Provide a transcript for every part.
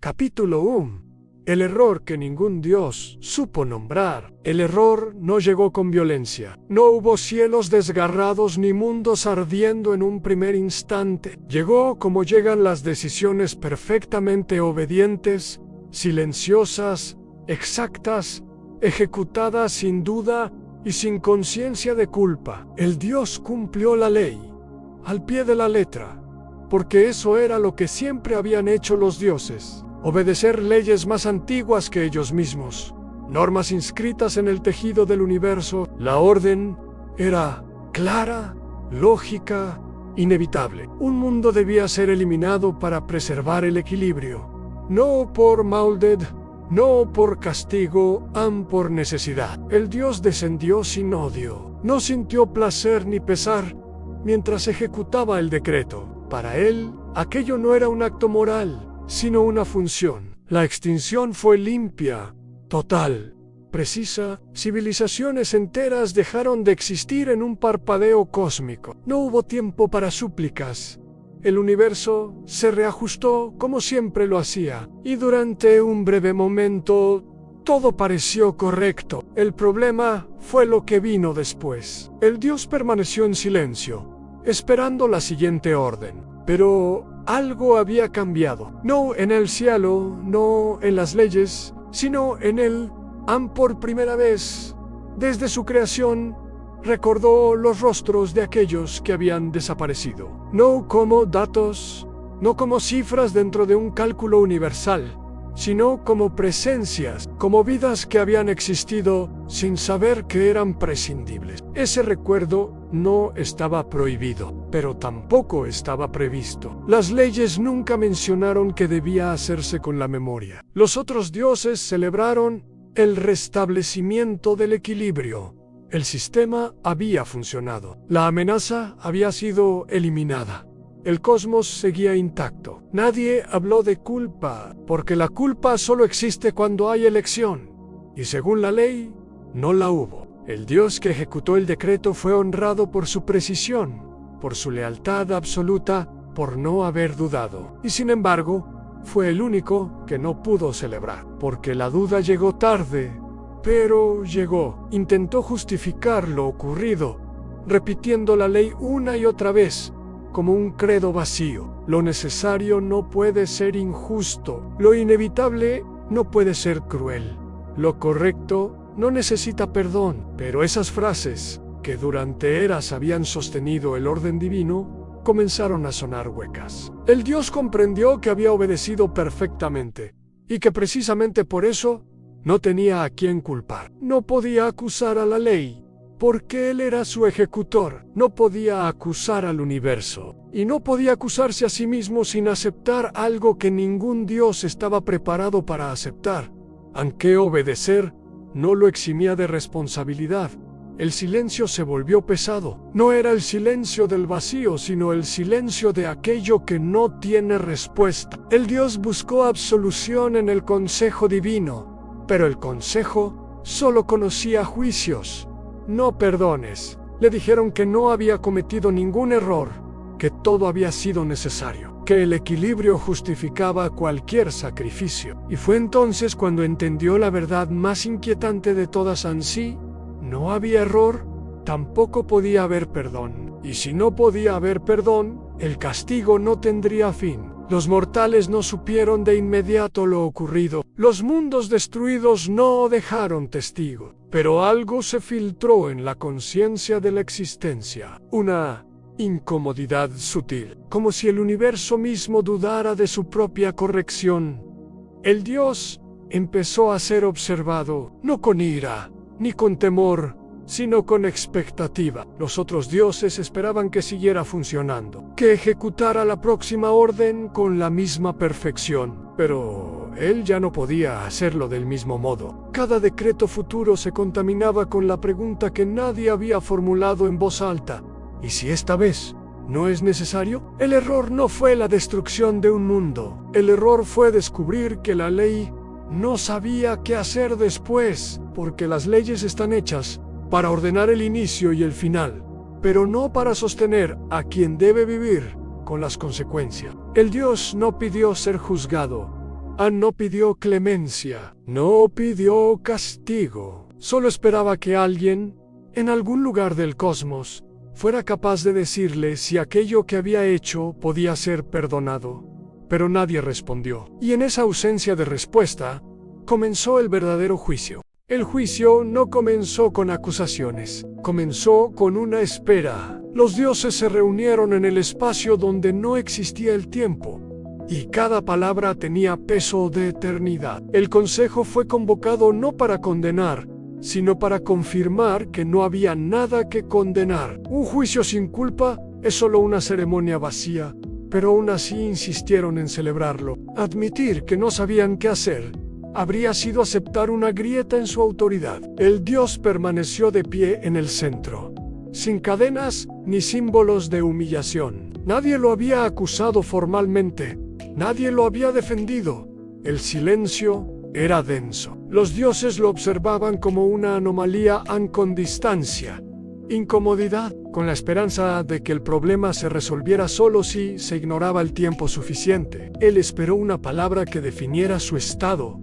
Capítulo 1. El error que ningún Dios supo nombrar. El error no llegó con violencia. No hubo cielos desgarrados ni mundos ardiendo en un primer instante. Llegó como llegan las decisiones perfectamente obedientes, silenciosas, exactas, ejecutadas sin duda y sin conciencia de culpa. El Dios cumplió la ley, al pie de la letra, porque eso era lo que siempre habían hecho los dioses. Obedecer leyes más antiguas que ellos mismos, normas inscritas en el tejido del universo. La orden era clara, lógica, inevitable. Un mundo debía ser eliminado para preservar el equilibrio, no por maldad, no por castigo, por necesidad. El Dios descendió sin odio, no sintió placer ni pesar mientras ejecutaba el decreto. Para él, aquello no era un acto moral, sino una función. La extinción fue limpia, total, precisa. Civilizaciones enteras dejaron de existir en un parpadeo cósmico. No hubo tiempo para súplicas. El universo se reajustó como siempre lo hacía, y durante un breve momento todo pareció correcto. El problema fue lo que vino después. El Dios permaneció en silencio, esperando la siguiente orden. Pero algo había cambiado. No en el cielo, no en las leyes, sino en él. Por primera vez, desde su creación, recordó los rostros de aquellos que habían desaparecido. No como datos, no como cifras dentro de un cálculo universal, sino como presencias, como vidas que habían existido sin saber que eran prescindibles. Ese recuerdo no estaba prohibido, pero tampoco estaba previsto. Las leyes nunca mencionaron que debía hacerse con la memoria. Los otros dioses celebraron el restablecimiento del equilibrio. El sistema había funcionado. La amenaza había sido eliminada. El cosmos seguía intacto. Nadie habló de culpa, porque la culpa solo existe cuando hay elección. Y según la ley, no la hubo. El Dios que ejecutó el decreto fue honrado por su precisión, por su lealtad absoluta, por no haber dudado. Y sin embargo, fue el único que no pudo celebrar, porque la duda llegó tarde, pero llegó. Intentó justificar lo ocurrido, repitiendo la ley una y otra vez, como un credo vacío. Lo necesario no puede ser injusto, lo inevitable no puede ser cruel, lo correcto no necesita perdón. Pero esas frases, que durante eras habían sostenido el orden divino, comenzaron a sonar huecas. El Dios comprendió que había obedecido perfectamente, y que precisamente por eso no tenía a quién culpar. No podía acusar a la ley, porque él era su ejecutor. No podía acusar al universo, y no podía acusarse a sí mismo sin aceptar algo que ningún Dios estaba preparado para aceptar. Aunque obedecer no lo eximía de responsabilidad. El silencio se volvió pesado. No era el silencio del vacío, sino el silencio de aquello que no tiene respuesta. El Dios buscó absolución en el consejo divino, pero el consejo solo conocía juicios, no perdones. Le dijeron que no había cometido ningún error, que todo había sido necesario, que el equilibrio justificaba cualquier sacrificio. Y fue entonces cuando entendió la verdad más inquietante de todas: ansí no había error, tampoco podía haber perdón. Y si no podía haber perdón, el castigo no tendría fin. Los mortales no supieron de inmediato lo ocurrido. Los mundos destruidos no dejaron testigo. Pero algo se filtró en la conciencia de la existencia. Una incomodidad sutil, como si el universo mismo dudara de su propia corrección. El Dios empezó a ser observado, no con ira, ni con temor, sino con expectativa. Los otros dioses esperaban que siguiera funcionando, que ejecutara la próxima orden con la misma perfección. Pero él ya no podía hacerlo del mismo modo. Cada decreto futuro se contaminaba con la pregunta que nadie había formulado en voz alta: ¿y si esta vez no es necesario? El error no fue la destrucción de un mundo. El error fue descubrir que la ley no sabía qué hacer después, porque las leyes están hechas para ordenar el inicio y el final, pero no para sostener a quien debe vivir con las consecuencias. El Dios no pidió ser juzgado, No pidió clemencia, no pidió castigo. Solo esperaba que alguien, en algún lugar del cosmos, fuera capaz de decirle si aquello que había hecho podía ser perdonado. Pero nadie respondió. Y en esa ausencia de respuesta, comenzó el verdadero juicio. El juicio no comenzó con acusaciones, comenzó con una espera. Los dioses se reunieron en el espacio donde no existía el tiempo, y cada palabra tenía peso de eternidad. El consejo fue convocado no para condenar, sino para confirmar que no había nada que condenar. Un juicio sin culpa es solo una ceremonia vacía, pero aún así insistieron en celebrarlo. Admitir que no sabían qué hacer habría sido aceptar una grieta en su autoridad. El dios permaneció de pie en el centro, sin cadenas ni símbolos de humillación. Nadie lo había acusado formalmente, nadie lo había defendido. El silencio era denso. Los dioses lo observaban como una anomalía con distancia, incomodidad, con la esperanza de que el problema se resolviera solo si se ignoraba el tiempo suficiente. Él esperó una palabra que definiera su estado: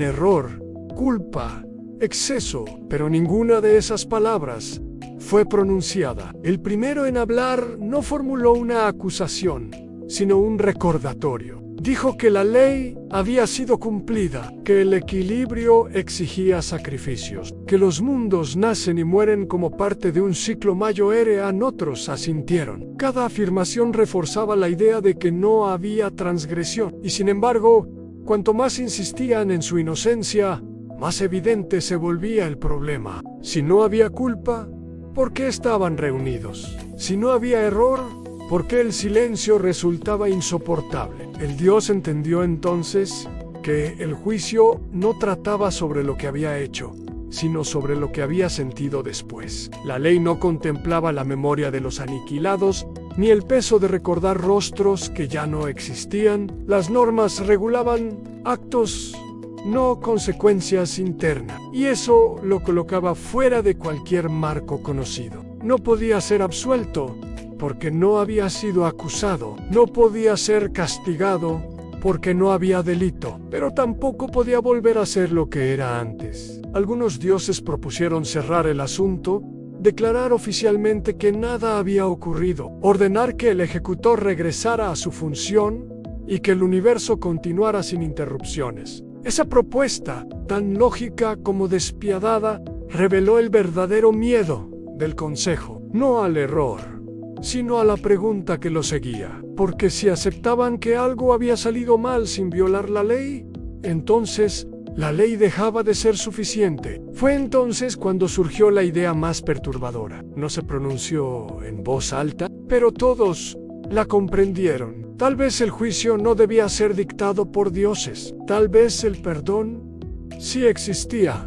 error, culpa, exceso, pero ninguna de esas palabras fue pronunciada. El primero en hablar no formuló una acusación, sino un recordatorio. Dijo que la ley había sido cumplida, que el equilibrio exigía sacrificios, que los mundos nacen y mueren como parte de un ciclo mayor. Otros asintieron. Cada afirmación reforzaba la idea de que no había transgresión, y sin embargo, cuanto más insistían en su inocencia, más evidente se volvía el problema. Si no había culpa, ¿por qué estaban reunidos? Si no había error, ¿por qué el silencio resultaba insoportable? El dios entendió entonces que el juicio no trataba sobre lo que había hecho, sino sobre lo que había sentido después. La ley no contemplaba la memoria de los aniquilados, ni el peso de recordar rostros que ya no existían. Las normas regulaban actos, no consecuencias internas, y eso lo colocaba fuera de cualquier marco conocido. No podía ser absuelto porque no había sido acusado, no podía ser castigado porque no había delito, pero tampoco podía volver a ser lo que era antes. Algunos dioses propusieron cerrar el asunto, declarar oficialmente que nada había ocurrido, ordenar que el ejecutor regresara a su función y que el universo continuara sin interrupciones. Esa propuesta, tan lógica como despiadada, reveló el verdadero miedo del consejo, no al error, sino a la pregunta que lo seguía. Porque si aceptaban que algo había salido mal sin violar la ley, entonces la ley dejaba de ser suficiente. Fue entonces cuando surgió la idea más perturbadora. No se pronunció en voz alta, pero todos la comprendieron. Tal vez el juicio no debía ser dictado por dioses. Tal vez el perdón sí existía.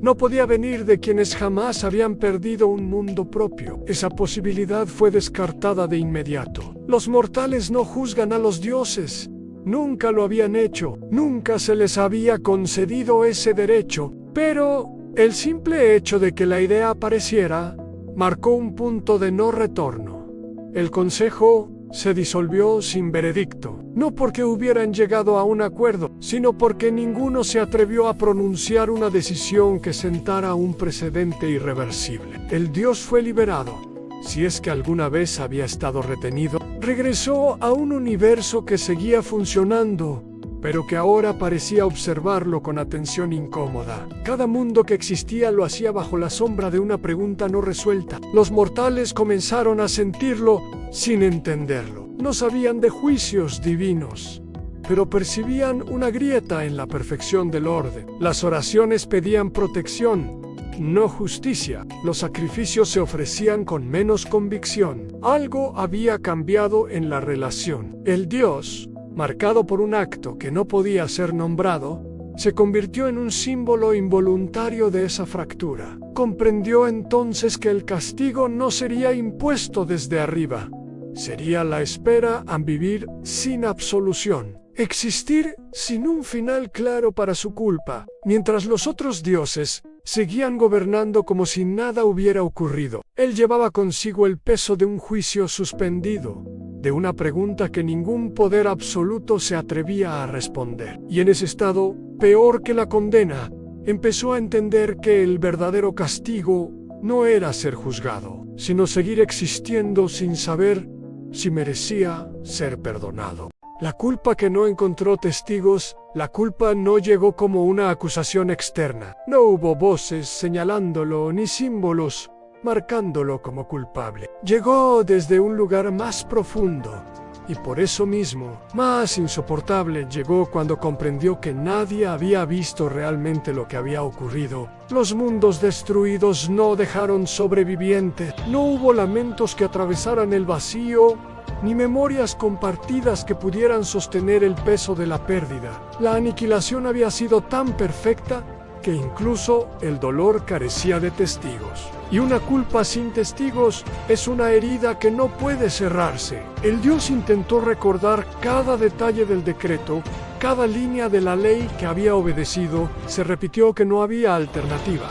No podía venir de quienes jamás habían perdido un mundo propio. Esa posibilidad fue descartada de inmediato. Los mortales no juzgan a los dioses. Nunca lo habían hecho. Nunca se les había concedido ese derecho. Pero el simple hecho de que la idea apareciera marcó un punto de no retorno. El consejo se disolvió sin veredicto, no porque hubieran llegado a un acuerdo, sino porque ninguno se atrevió a pronunciar una decisión que sentara un precedente irreversible. El dios fue liberado, si es que alguna vez había estado retenido. Regresó a un universo que seguía funcionando, pero que ahora parecía observarlo con atención incómoda. Cada mundo que existía lo hacía bajo la sombra de una pregunta no resuelta. Los mortales comenzaron a sentirlo sin entenderlo. No sabían de juicios divinos, pero percibían una grieta en la perfección del orden. Las oraciones pedían protección, no justicia. Los sacrificios se ofrecían con menos convicción. Algo había cambiado en la relación. El dios, marcado por un acto que no podía ser nombrado, se convirtió en un símbolo involuntario de esa fractura. Comprendió entonces que el castigo no sería impuesto desde arriba, sería la espera a vivir sin absolución, existir sin un final claro para su culpa, mientras los otros dioses seguían gobernando como si nada hubiera ocurrido. Él llevaba consigo el peso de un juicio suspendido, de una pregunta que ningún poder absoluto se atrevía a responder. Y en ese estado, peor que la condena, empezó a entender que el verdadero castigo no era ser juzgado, sino seguir existiendo sin saber si merecía ser perdonado. La culpa que no encontró testigos, la culpa no llegó como una acusación externa. No hubo voces señalándolo ni símbolos marcándolo como culpable. Llegó desde un lugar más profundo y por eso mismo, más insoportable, llegó cuando comprendió que nadie había visto realmente lo que había ocurrido. Los mundos destruidos no dejaron sobrevivientes, no hubo lamentos que atravesaran el vacío, ni memorias compartidas que pudieran sostener el peso de la pérdida. La aniquilación había sido tan perfecta que incluso el dolor carecía de testigos. Y una culpa sin testigos es una herida que no puede cerrarse. El Dios intentó recordar cada detalle del decreto, cada línea de la ley que había obedecido. Se repitió que no había alternativa,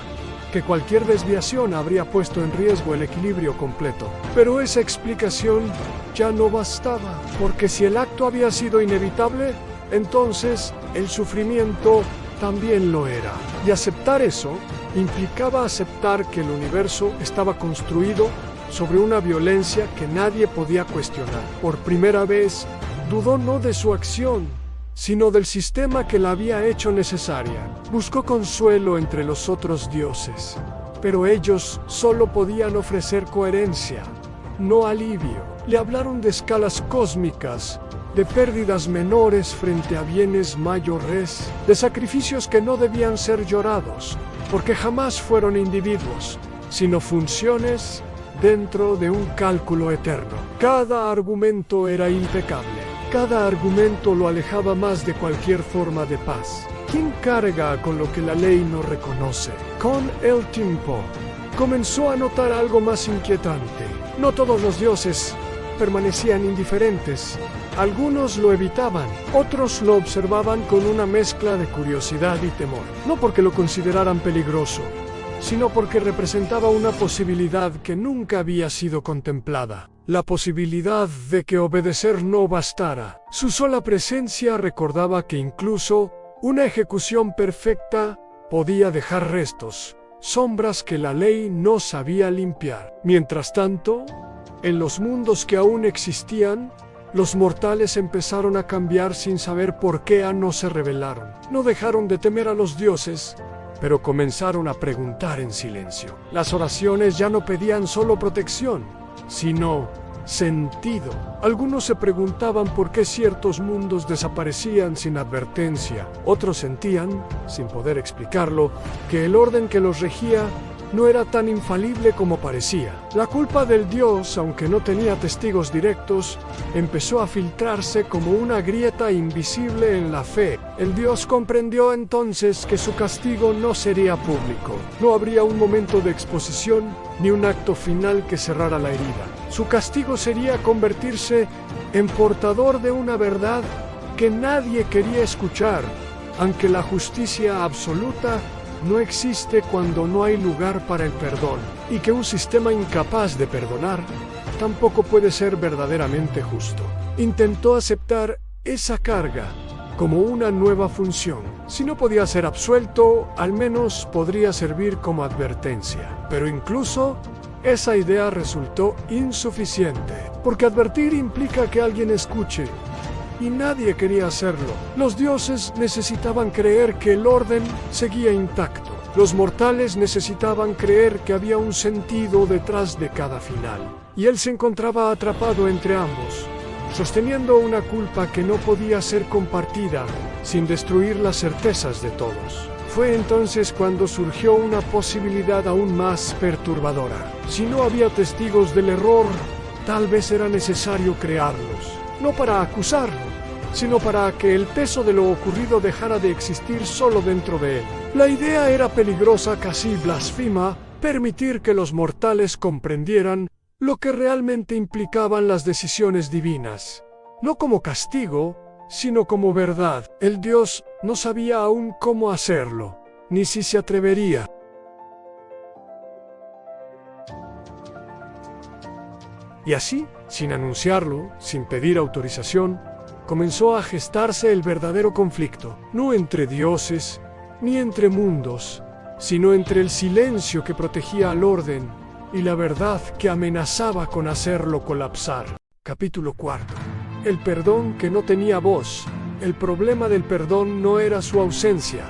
que cualquier desviación habría puesto en riesgo el equilibrio completo. Pero esa explicación ya no bastaba, porque si el acto había sido inevitable, entonces el sufrimiento también lo era. Y aceptar eso implicaba aceptar que el universo estaba construido sobre una violencia que nadie podía cuestionar. Por primera vez, dudó no de su acción, sino del sistema que la había hecho necesaria. Buscó consuelo entre los otros dioses, pero ellos solo podían ofrecer coherencia, no alivio. Le hablaron de escalas cósmicas, de pérdidas menores frente a bienes mayores, de sacrificios que no debían ser llorados, porque jamás fueron individuos, sino funciones dentro de un cálculo eterno. Cada argumento era impecable, cada argumento lo alejaba más de cualquier forma de paz. ¿Quién carga con lo que la ley no reconoce? Con el tiempo, comenzó a notar algo más inquietante. No todos los dioses permanecían indiferentes. Algunos lo evitaban, otros lo observaban con una mezcla de curiosidad y temor. No porque lo consideraran peligroso, sino porque representaba una posibilidad que nunca había sido contemplada. La posibilidad de que obedecer no bastara. Su sola presencia recordaba que incluso una ejecución perfecta podía dejar restos, sombras que la ley no sabía limpiar. Mientras tanto, en los mundos que aún existían, los mortales empezaron a cambiar sin saber por qué no se rebelaron. No dejaron de temer a los dioses, pero comenzaron a preguntar en silencio. Las oraciones ya no pedían solo protección, sino sentido. Algunos se preguntaban por qué ciertos mundos desaparecían sin advertencia. Otros sentían, sin poder explicarlo, que el orden que los regía no era tan infalible como parecía. La culpa del Dios, aunque no tenía testigos directos, empezó a filtrarse como una grieta invisible en la fe. El Dios comprendió entonces que su castigo no sería público. No habría un momento de exposición ni un acto final que cerrara la herida. Su castigo sería convertirse en portador de una verdad que nadie quería escuchar, aunque la justicia absoluta no existe cuando no hay lugar para el perdón, y que un sistema incapaz de perdonar tampoco puede ser verdaderamente justo. Intentó aceptar esa carga como una nueva función. Si no podía ser absuelto, al menos podría servir como advertencia. Pero incluso esa idea resultó insuficiente, porque advertir implica que alguien escuche, y nadie quería hacerlo. Los dioses necesitaban creer que el orden seguía intacto. Los mortales necesitaban creer que había un sentido detrás de cada final. Y él se encontraba atrapado entre ambos, sosteniendo una culpa que no podía ser compartida sin destruir las certezas de todos. Fue entonces cuando surgió una posibilidad aún más perturbadora. Si no había testigos del error, tal vez era necesario crearlos. No para acusarlo, sino para que el peso de lo ocurrido dejara de existir solo dentro de él. La idea era peligrosa, casi blasfema, permitir que los mortales comprendieran lo que realmente implicaban las decisiones divinas, no como castigo, sino como verdad. El Dios no sabía aún cómo hacerlo, ni si se atrevería. Y así Sin anunciarlo, sin pedir autorización, comenzó a gestarse el verdadero conflicto, no entre dioses ni entre mundos, sino entre el silencio que protegía al orden y la verdad que amenazaba con hacerlo colapsar. Capítulo 4. El perdón que no tenía voz. El problema del perdón no era su ausencia,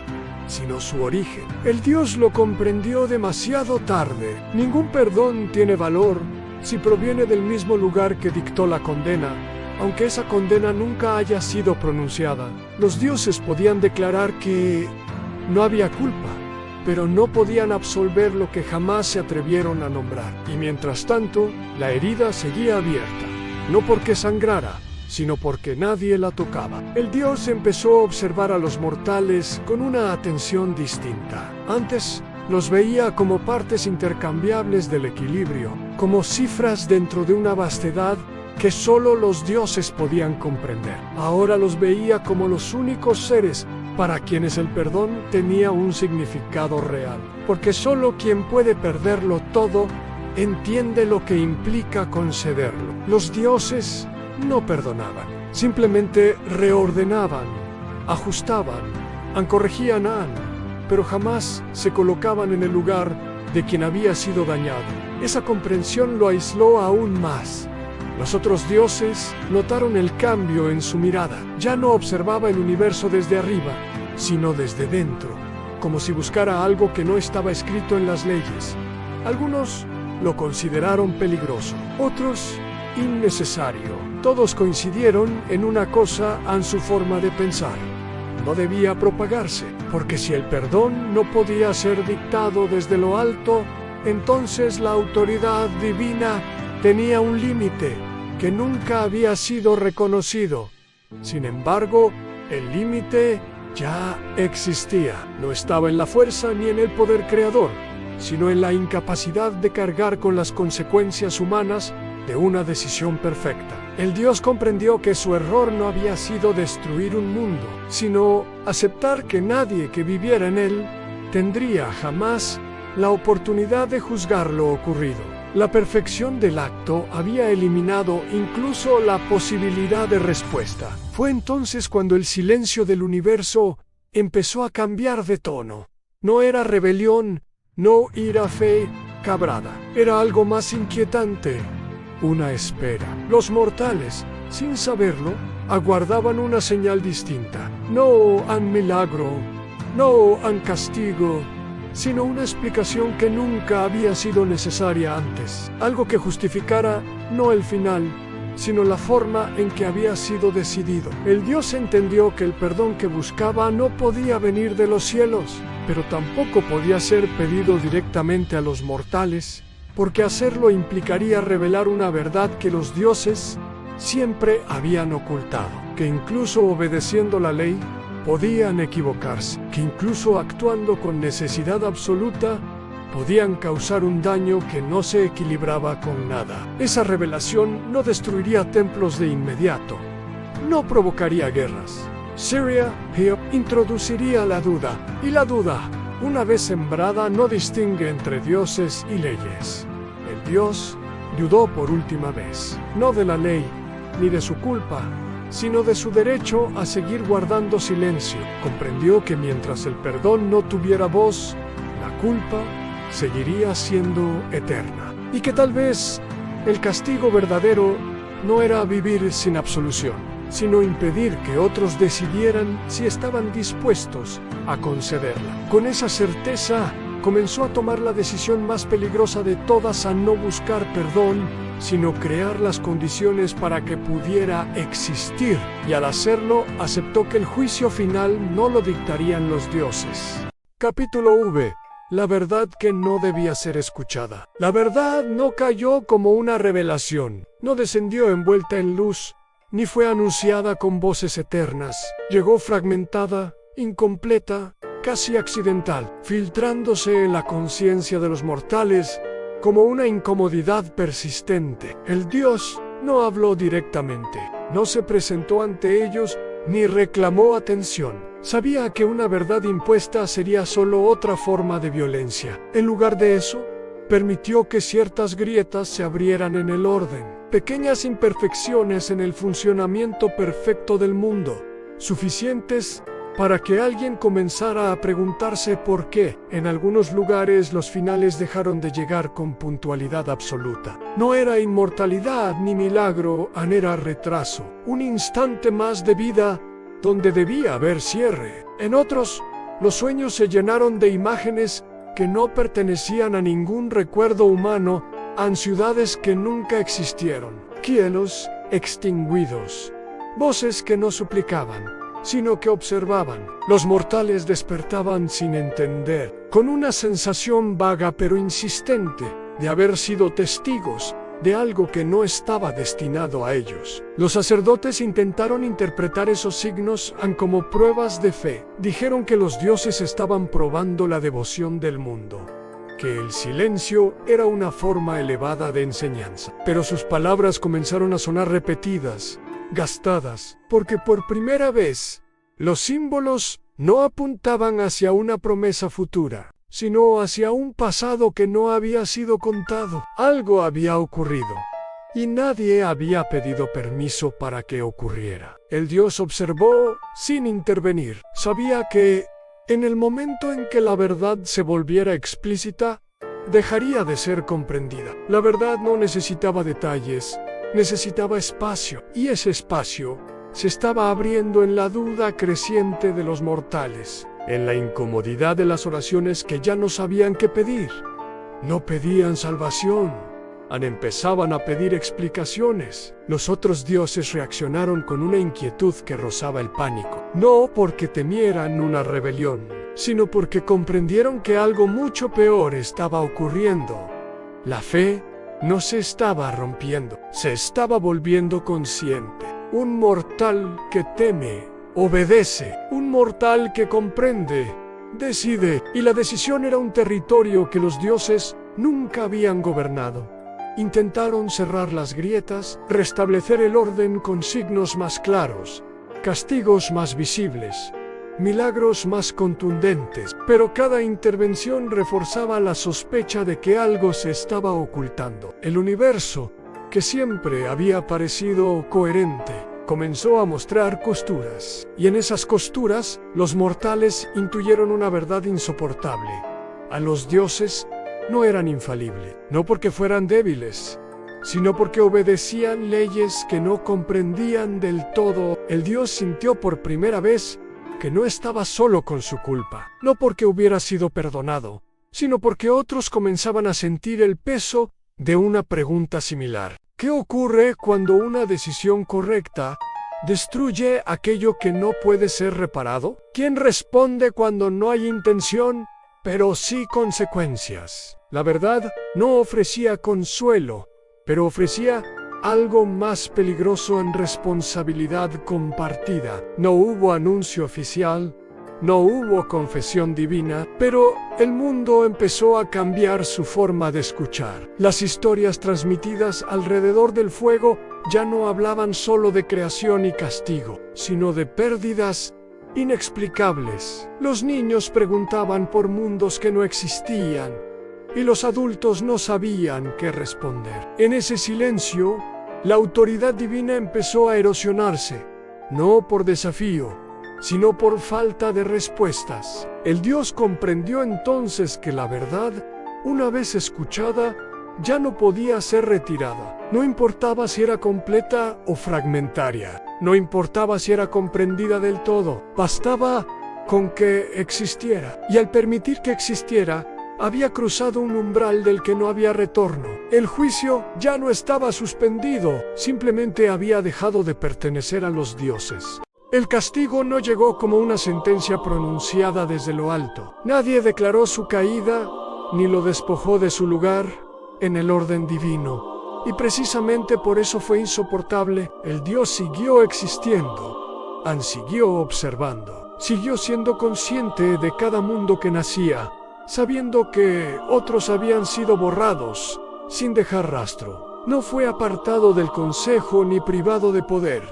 sino su origen. El Dios lo comprendió demasiado tarde. Ningún perdón tiene valor si proviene del mismo lugar que dictó la condena, aunque esa condena nunca haya sido pronunciada. Los dioses podían declarar que no había culpa, pero no podían absolver lo que jamás se atrevieron a nombrar. Y mientras tanto, la herida seguía abierta, no porque sangrara, sino porque nadie la tocaba. El Dios empezó a observar a los mortales con una atención distinta. Antes, los veía como partes intercambiables del equilibrio, como cifras dentro de una vastedad que solo los dioses podían comprender. Ahora los veía como los únicos seres para quienes el perdón tenía un significado real, porque solo quien puede perderlo todo entiende lo que implica concederlo. Los dioses no perdonaban, simplemente reordenaban, ajustaban, corregían, pero jamás se colocaban en el lugar de quien había sido dañado. Esa comprensión lo aisló aún más. Los otros dioses notaron el cambio en su mirada. Ya no observaba el universo desde arriba, sino desde dentro, como si buscara algo que no estaba escrito en las leyes. Algunos lo consideraron peligroso, otros innecesario. Todos coincidieron en una cosa en su forma de pensar: no debía propagarse, porque si el perdón no podía ser dictado desde lo alto, entonces la autoridad divina tenía un límite que nunca había sido reconocido. Sin embargo, el límite ya existía. No estaba en la fuerza ni en el poder creador, sino en la incapacidad de cargar con las consecuencias humanas de una decisión perfecta. El Dios comprendió que su error no había sido destruir un mundo, sino aceptar que nadie que viviera en él tendría jamás la oportunidad de juzgar lo ocurrido. La perfección del acto había eliminado incluso la posibilidad de respuesta. Fue entonces cuando el silencio del universo empezó a cambiar de tono. No era rebelión, no ira fe cabrada. Era algo más inquietante, una espera. Los mortales, sin saberlo, aguardaban una señal distinta. No un milagro, no un castigo, sino una explicación que nunca había sido necesaria antes. Algo que justificara no el final, sino la forma en que había sido decidido. El Dios entendió que el perdón que buscaba no podía venir de los cielos, pero tampoco podía ser pedido directamente a los mortales, porque hacerlo implicaría revelar una verdad que los dioses siempre habían ocultado, que incluso obedeciendo la ley, podían equivocarse, que incluso actuando con necesidad absoluta, podían causar un daño que no se equilibraba con nada. Esa revelación no destruiría templos de inmediato, no provocaría guerras. Siria introduciría la duda, y la duda, una vez sembrada, no distingue entre dioses y leyes. El Dios dudó por última vez, no de la ley, ni de su culpa, sino de su derecho a seguir guardando silencio. Comprendió que mientras el perdón no tuviera voz, la culpa seguiría siendo eterna, y que tal vez el castigo verdadero no era vivir sin absolución, sino impedir que otros decidieran si estaban dispuestos a concederla. Con esa certeza, comenzó a tomar la decisión más peligrosa de todas, a no buscar perdón, sino crear las condiciones para que pudiera existir, y al hacerlo, aceptó que el juicio final no lo dictarían los dioses. Capítulo V. La verdad que no debía ser escuchada. La verdad no cayó como una revelación, no descendió envuelta en luz, ni fue anunciada con voces eternas. Llegó fragmentada, incompleta, casi accidental, filtrándose en la conciencia de los mortales como una incomodidad persistente. El Dios no habló directamente, no se presentó ante ellos ni reclamó atención. Sabía que una verdad impuesta sería solo otra forma de violencia. En lugar de eso, permitió que ciertas grietas se abrieran en el orden. pequeñas imperfecciones en el funcionamiento perfecto del mundo, suficientes para que alguien comenzara a preguntarse por qué en algunos lugares los finales dejaron de llegar con puntualidad absoluta. No era inmortalidad ni milagro, era retraso, un instante más de vida donde debía haber cierre. En otros, los sueños se llenaron de imágenes que no pertenecían a ningún recuerdo humano, a ciudades que nunca existieron, cielos extinguidos, voces que no suplicaban, sino que observaban. Los mortales despertaban sin entender, con una sensación vaga pero insistente de haber sido testigos de algo que no estaba destinado a ellos. Los sacerdotes intentaron interpretar esos signos como pruebas de fe. Dijeron que los dioses estaban probando la devoción del mundo, que el silencio era una forma elevada de enseñanza. Pero sus palabras comenzaron a sonar repetidas, gastadas, porque por primera vez los símbolos no apuntaban hacia una promesa futura, sino hacia un pasado que no había sido contado. Algo había ocurrido, y nadie había pedido permiso para que ocurriera. El dios observó sin intervenir. Sabía que, en el momento en que la verdad se volviera explícita, dejaría de ser comprendida. La verdad no necesitaba detalles, necesitaba espacio, y ese espacio se estaba abriendo en la duda creciente de los mortales, en la incomodidad de las oraciones que ya no sabían qué pedir. No pedían salvación, empezaban a pedir explicaciones. Los otros dioses reaccionaron con una inquietud que rozaba el pánico, no porque temieran una rebelión, sino porque comprendieron que algo mucho peor estaba ocurriendo. La fe no se estaba rompiendo, se estaba volviendo consciente. Un mortal que teme, obedece. Un mortal que comprende, decide. Y la decisión era un territorio que los dioses nunca habían gobernado. Intentaron cerrar las grietas, restablecer el orden con signos más claros, castigos más visibles, milagros más contundentes, pero cada intervención reforzaba la sospecha de que algo se estaba ocultando. El universo, que siempre había parecido coherente, comenzó a mostrar costuras, y en esas costuras los mortales intuyeron una verdad insoportable. A los dioses no eran infalibles, no porque fueran débiles, sino porque obedecían leyes que no comprendían del todo. El dios sintió por primera vez que no estaba solo con su culpa, no porque hubiera sido perdonado, sino porque otros comenzaban a sentir el peso de una pregunta similar. ¿Qué ocurre cuando una decisión correcta destruye aquello que no puede ser reparado? ¿Quién responde cuando no hay intención, pero sí consecuencias? La verdad no ofrecía consuelo, pero ofrecía algo más peligroso en responsabilidad compartida. No hubo anuncio oficial, no hubo confesión divina, pero el mundo empezó a cambiar su forma de escuchar. Las historias transmitidas alrededor del fuego ya no hablaban solo de creación y castigo, sino de pérdidas inexplicables. Los niños preguntaban por mundos que no existían, y los adultos no sabían qué responder. En ese silencio, la autoridad divina empezó a erosionarse, no por desafío, sino por falta de respuestas. El Dios comprendió entonces que la verdad, una vez escuchada, ya no podía ser retirada. No importaba si era completa o fragmentaria, no importaba si era comprendida del todo, bastaba con que existiera. Y al permitir que existiera, había cruzado un umbral del que no había retorno. El juicio ya no estaba suspendido, simplemente había dejado de pertenecer a los dioses. El castigo no llegó como una sentencia pronunciada desde lo alto. Nadie declaró su caída, ni lo despojó de su lugar en el orden divino. Y precisamente por eso fue insoportable. El Dios siguió existiendo, siguió observando, siguió siendo consciente de cada mundo que nacía, sabiendo que otros habían sido borrados, sin dejar rastro. No fue apartado del consejo ni privado de poder,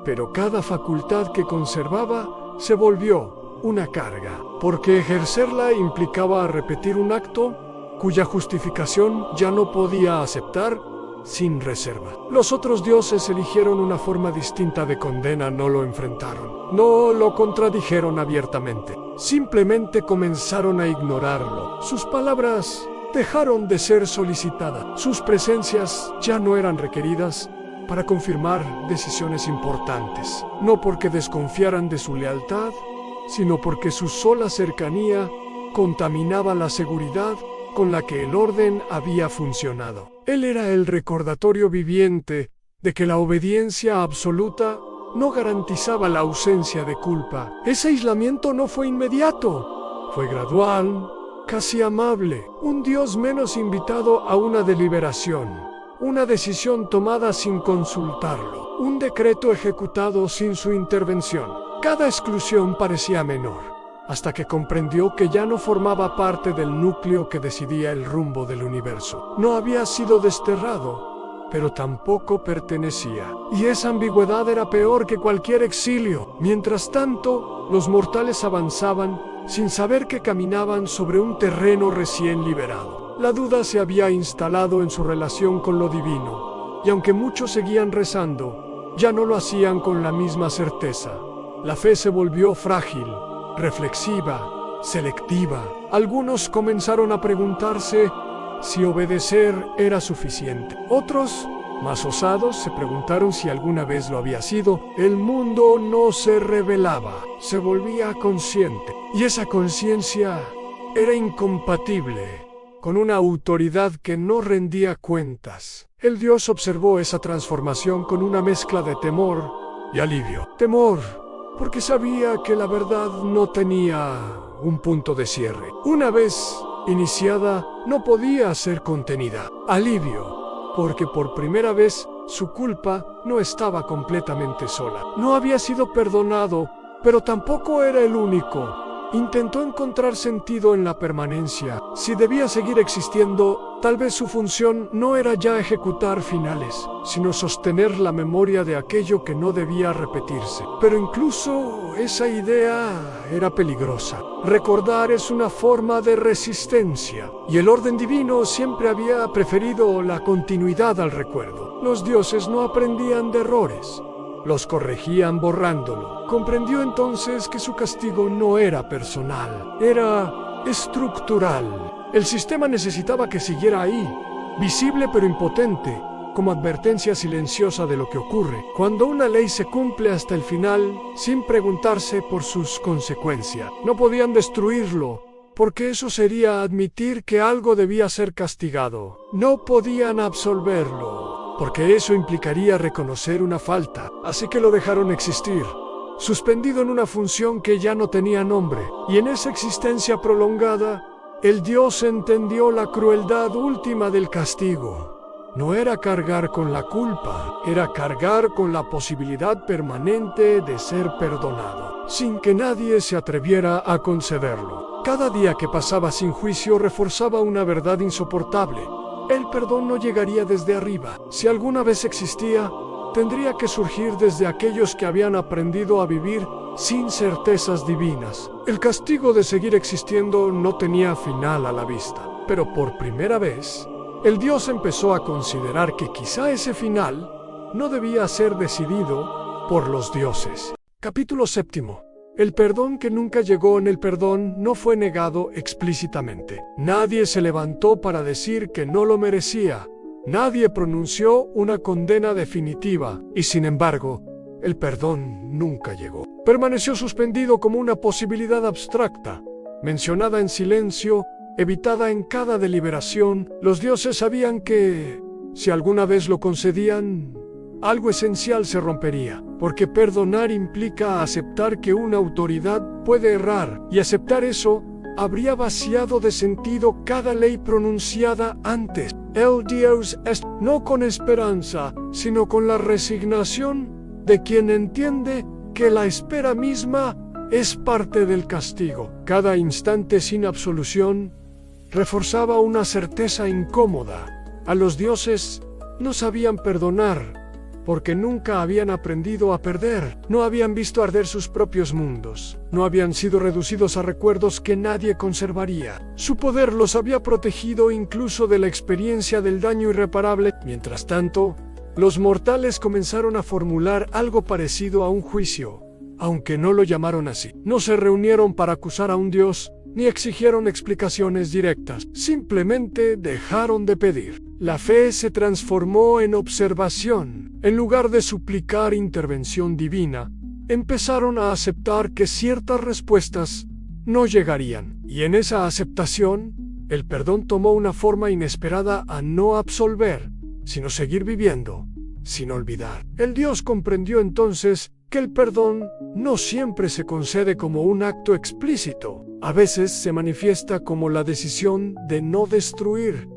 pero cada facultad que conservaba se volvió una carga, porque ejercerla implicaba repetir un acto cuya justificación ya no podía aceptar, sin reserva. Los otros dioses eligieron una forma distinta de condena, no lo enfrentaron, no lo contradijeron abiertamente, simplemente comenzaron a ignorarlo. Sus palabras dejaron de ser solicitadas, sus presencias ya no eran requeridas para confirmar decisiones importantes, no porque desconfiaran de su lealtad, sino porque su sola cercanía contaminaba la seguridad con la que el orden había funcionado. Él era el recordatorio viviente de que la obediencia absoluta no garantizaba la ausencia de culpa. Ese aislamiento no fue inmediato, fue gradual, casi amable, un Dios menos invitado a una deliberación, una decisión tomada sin consultarlo, un decreto ejecutado sin su intervención. Cada exclusión parecía menor, hasta que comprendió que ya no formaba parte del núcleo que decidía el rumbo del universo. No había sido desterrado, pero tampoco pertenecía. Y esa ambigüedad era peor que cualquier exilio. Mientras tanto, los mortales avanzaban sin saber que caminaban sobre un terreno recién liberado. La duda se había instalado en su relación con lo divino, y aunque muchos seguían rezando, ya no lo hacían con la misma certeza. La fe se volvió frágil, reflexiva, selectiva. Algunos comenzaron a preguntarse si obedecer era suficiente. Otros, más osados, se preguntaron si alguna vez lo había sido. El mundo no se rebelaba, se volvía consciente. Y esa conciencia era incompatible con una autoridad que no rendía cuentas. El Dios observó esa transformación con una mezcla de temor y alivio. Temor, porque sabía que la verdad no tenía un punto de cierre. Una vez iniciada, no podía ser contenida. Alivio, porque por primera vez su culpa no estaba completamente sola. No había sido perdonado, pero tampoco era el único. Intentó encontrar sentido en la permanencia. Si debía seguir existiendo, tal vez su función no era ya ejecutar finales, sino sostener la memoria de aquello que no debía repetirse. Pero incluso esa idea era peligrosa. Recordar es una forma de resistencia, y el orden divino siempre había preferido la continuidad al recuerdo. Los dioses no aprendían de errores, los corregían borrándolo. Comprendió entonces que su castigo no era personal, era estructural. El sistema necesitaba que siguiera ahí, visible pero impotente, como advertencia silenciosa de lo que ocurre cuando una ley se cumple hasta el final sin preguntarse por sus consecuencias. No podían destruirlo, porque eso sería admitir que algo debía ser castigado. No podían absolverlo, porque eso implicaría reconocer una falta. Así que lo dejaron existir, suspendido en una función que ya no tenía nombre. Y en esa existencia prolongada, el Dios entendió la crueldad última del castigo. No era cargar con la culpa, era cargar con la posibilidad permanente de ser perdonado, sin que nadie se atreviera a concederlo. Cada día que pasaba sin juicio reforzaba una verdad insoportable. El perdón no llegaría desde arriba. Si alguna vez existía, tendría que surgir desde aquellos que habían aprendido a vivir sin certezas divinas. El castigo de seguir existiendo no tenía final a la vista, pero por primera vez, el Dios empezó a considerar que quizá ese final no debía ser decidido por los dioses. Capítulo 7. El perdón que nunca llegó. En el perdón no fue negado explícitamente. Nadie se levantó para decir que no lo merecía. Nadie pronunció una condena definitiva. Y sin embargo, el perdón nunca llegó. Permaneció suspendido como una posibilidad abstracta, mencionada en silencio, evitada en cada deliberación. Los dioses sabían que, si alguna vez lo concedían, algo esencial se rompería, porque perdonar implica aceptar que una autoridad puede errar, y aceptar eso habría vaciado de sentido cada ley pronunciada antes. El Dios es no con esperanza, sino con la resignación de quien entiende que la espera misma es parte del castigo. Cada instante sin absolución reforzaba una certeza incómoda. A los dioses no sabían perdonar, porque nunca habían aprendido a perder, no habían visto arder sus propios mundos, no habían sido reducidos a recuerdos que nadie conservaría. Su poder los había protegido incluso de la experiencia del daño irreparable. Mientras tanto, los mortales comenzaron a formular algo parecido a un juicio, aunque no lo llamaron así. No se reunieron para acusar a un dios, ni exigieron explicaciones directas, simplemente dejaron de pedir. La fe se transformó en observación. En lugar de suplicar intervención divina, empezaron a aceptar que ciertas respuestas no llegarían. Y en esa aceptación, el perdón tomó una forma inesperada a no absolver, sino seguir viviendo, sin olvidar. El Dios comprendió entonces que el perdón no siempre se concede como un acto explícito. A veces se manifiesta como la decisión de no destruir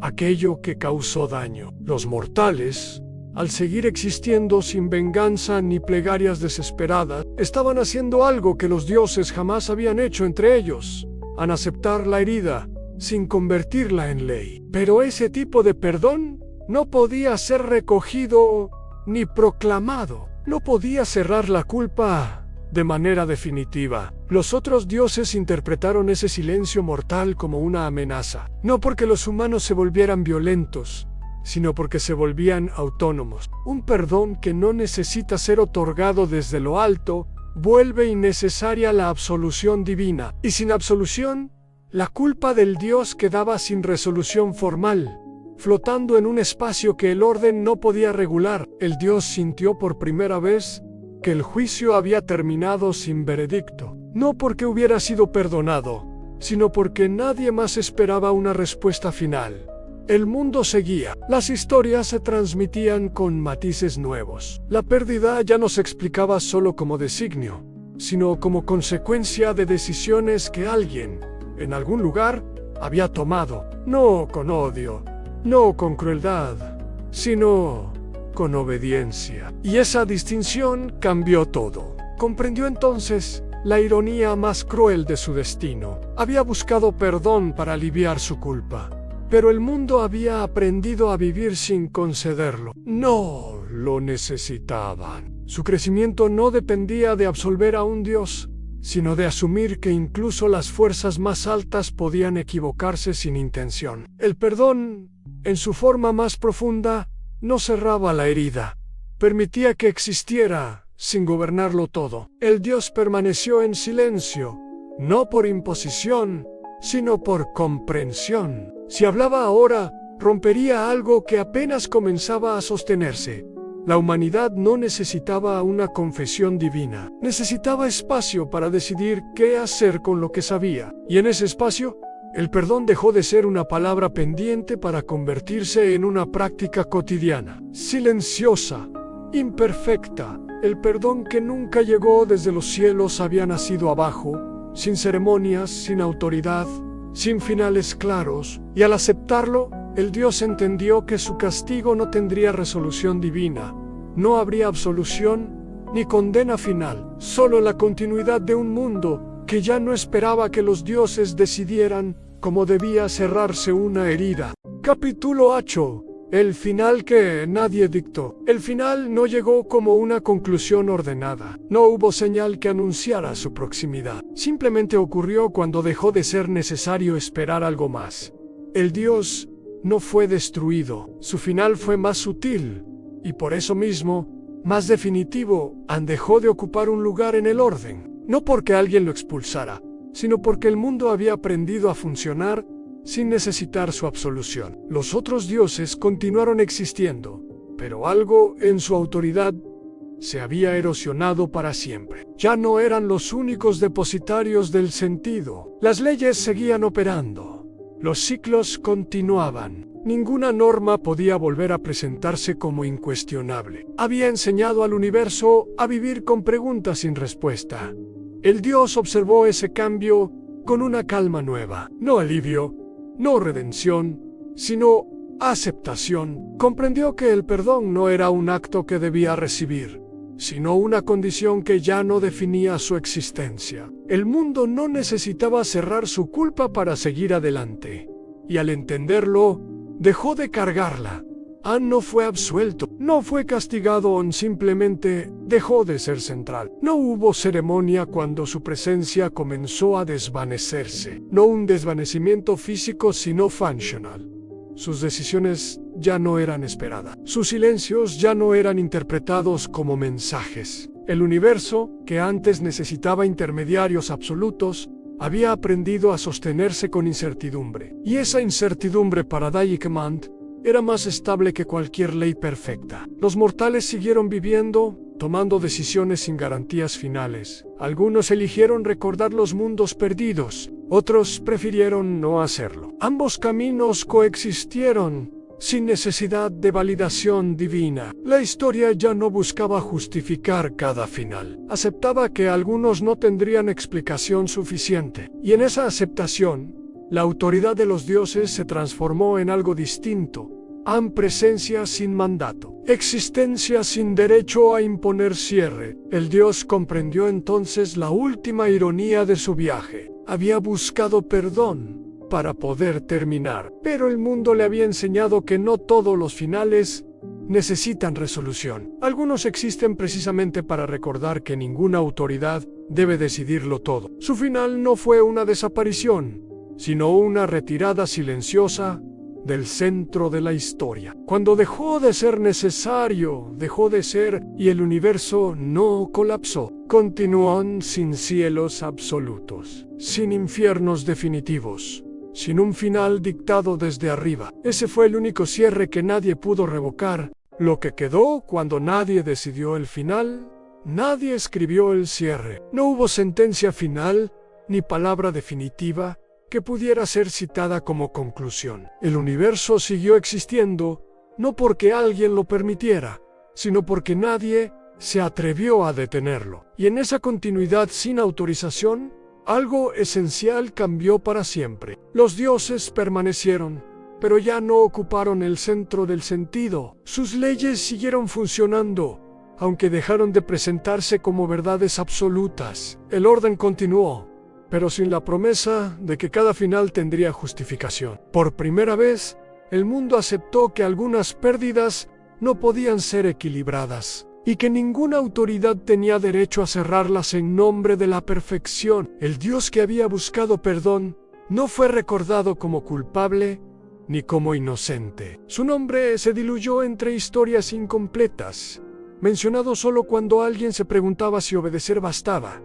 aquello que causó daño. Los mortales, al seguir existiendo sin venganza ni plegarias desesperadas, estaban haciendo algo que los dioses jamás habían hecho entre ellos, al aceptar la herida sin convertirla en ley. Pero ese tipo de perdón no podía ser recogido ni proclamado. No podía cerrar la culpa de manera definitiva. Los otros dioses interpretaron ese silencio mortal como una amenaza, no porque los humanos se volvieran violentos, sino porque se volvían autónomos. Un perdón que no necesita ser otorgado desde lo alto vuelve innecesaria la absolución divina, y sin absolución, la culpa del dios quedaba sin resolución formal, flotando en un espacio que el orden no podía regular. El dios sintió por primera vez que el juicio había terminado sin veredicto, no porque hubiera sido perdonado, sino porque nadie más esperaba una respuesta final. El mundo seguía, las historias se transmitían con matices nuevos. La pérdida ya no se explicaba solo como designio, sino como consecuencia de decisiones que alguien, en algún lugar, había tomado, no con odio, no con crueldad, sino con obediencia. Y esa distinción cambió todo. Comprendió entonces la ironía más cruel de su destino. Había buscado perdón para aliviar su culpa, pero el mundo había aprendido a vivir sin concederlo. No lo necesitaban. Su crecimiento no dependía de absolver a un dios, sino de asumir que incluso las fuerzas más altas podían equivocarse sin intención. El perdón, en su forma más profunda, no cerraba la herida, permitía que existiera sin gobernarlo todo. El Dios permaneció en silencio, no por imposición, sino por comprensión. Si hablaba ahora, rompería algo que apenas comenzaba a sostenerse. La humanidad no necesitaba una confesión divina, necesitaba espacio para decidir qué hacer con lo que sabía, y en ese espacio, el perdón dejó de ser una palabra pendiente para convertirse en una práctica cotidiana, silenciosa, imperfecta. El perdón que nunca llegó desde los cielos había nacido abajo, sin ceremonias, sin autoridad, sin finales claros, y al aceptarlo, el Dios entendió que su castigo no tendría resolución divina, no habría absolución ni condena final, solo la continuidad de un mundo que ya no esperaba que los dioses decidieran cómo debía cerrarse una herida. Capítulo 8. El final que nadie dictó. El final no llegó como una conclusión ordenada. No hubo señal que anunciara su proximidad. Simplemente ocurrió cuando dejó de ser necesario esperar algo más. El Dios no fue destruido. Su final fue más sutil y por eso mismo más definitivo. Dejó de ocupar un lugar en el orden. No porque alguien lo expulsara, sino porque el mundo había aprendido a funcionar sin necesitar su absolución. Los otros dioses continuaron existiendo, pero algo en su autoridad se había erosionado para siempre. Ya no eran los únicos depositarios del sentido. Las leyes seguían operando. Los ciclos continuaban. Ninguna norma podía volver a presentarse como incuestionable. Había enseñado al universo a vivir con preguntas sin respuesta. El Dios observó ese cambio con una calma nueva. No alivio, no redención, sino aceptación. Comprendió que el perdón no era un acto que debía recibir, sino una condición que ya no definía su existencia. El mundo no necesitaba cerrar su culpa para seguir adelante, y al entenderlo, dejó de cargarla. An no fue absuelto, no fue castigado, simplemente dejó de ser central. No hubo ceremonia cuando su presencia comenzó a desvanecerse. No un desvanecimiento físico, sino funcional. Sus decisiones ya no eran esperadas. Sus silencios ya no eran interpretados como mensajes. El universo, que antes necesitaba intermediarios absolutos, había aprendido a sostenerse con incertidumbre. Y esa incertidumbre para Daickmant era más estable que cualquier ley perfecta. Los mortales siguieron viviendo, tomando decisiones sin garantías finales. Algunos eligieron recordar los mundos perdidos, otros prefirieron no hacerlo. Ambos caminos coexistieron, sin necesidad de validación divina. La historia ya no buscaba justificar cada final. Aceptaba que algunos no tendrían explicación suficiente. Y en esa aceptación, la autoridad de los dioses se transformó en algo distinto. Presencia sin mandato. Existencia sin derecho a imponer cierre. El dios comprendió entonces la última ironía de su viaje. Había buscado perdón para poder terminar. Pero el mundo le había enseñado que no todos los finales necesitan resolución. Algunos existen precisamente para recordar que ninguna autoridad debe decidirlo todo. Su final no fue una desaparición, sino una retirada silenciosa del centro de la historia. Cuando dejó de ser necesario, dejó de ser, y el universo no colapsó. Continuó sin cielos absolutos, sin infiernos definitivos, sin un final dictado desde arriba. Ese fue el único cierre que nadie pudo revocar. Lo que quedó cuando nadie decidió el final, nadie escribió el cierre. No hubo sentencia final, ni palabra definitiva que pudiera ser citada como conclusión. El universo siguió existiendo, no porque alguien lo permitiera, sino porque nadie se atrevió a detenerlo. Y en esa continuidad sin autorización, algo esencial cambió para siempre. Los dioses permanecieron, pero ya no ocuparon el centro del sentido. Sus leyes siguieron funcionando, aunque dejaron de presentarse como verdades absolutas. El orden continuó, pero sin la promesa de que cada final tendría justificación. Por primera vez, el mundo aceptó que algunas pérdidas no podían ser equilibradas, y que ninguna autoridad tenía derecho a cerrarlas en nombre de la perfección. El Dios que había buscado perdón no fue recordado como culpable ni como inocente. Su nombre se diluyó entre historias incompletas, mencionado solo cuando alguien se preguntaba si obedecer bastaba.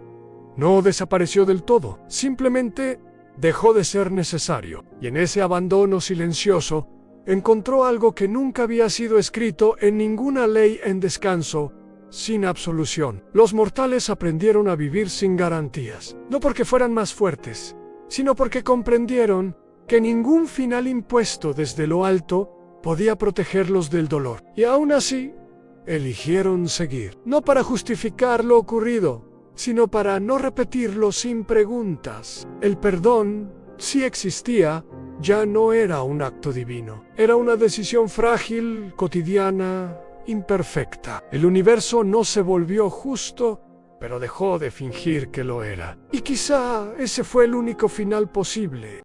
No desapareció del todo, simplemente dejó de ser necesario. Y en ese abandono silencioso, encontró algo que nunca había sido escrito en ninguna ley en descanso, sin absolución. Los mortales aprendieron a vivir sin garantías, no porque fueran más fuertes, sino porque comprendieron que ningún final impuesto desde lo alto podía protegerlos del dolor. Y aún así, eligieron seguir, no para justificar lo ocurrido, sino para no repetirlo sin preguntas. El perdón, si existía, ya no era un acto divino. Era una decisión frágil, cotidiana, imperfecta. El universo no se volvió justo, pero dejó de fingir que lo era. Y quizá ese fue el único final posible.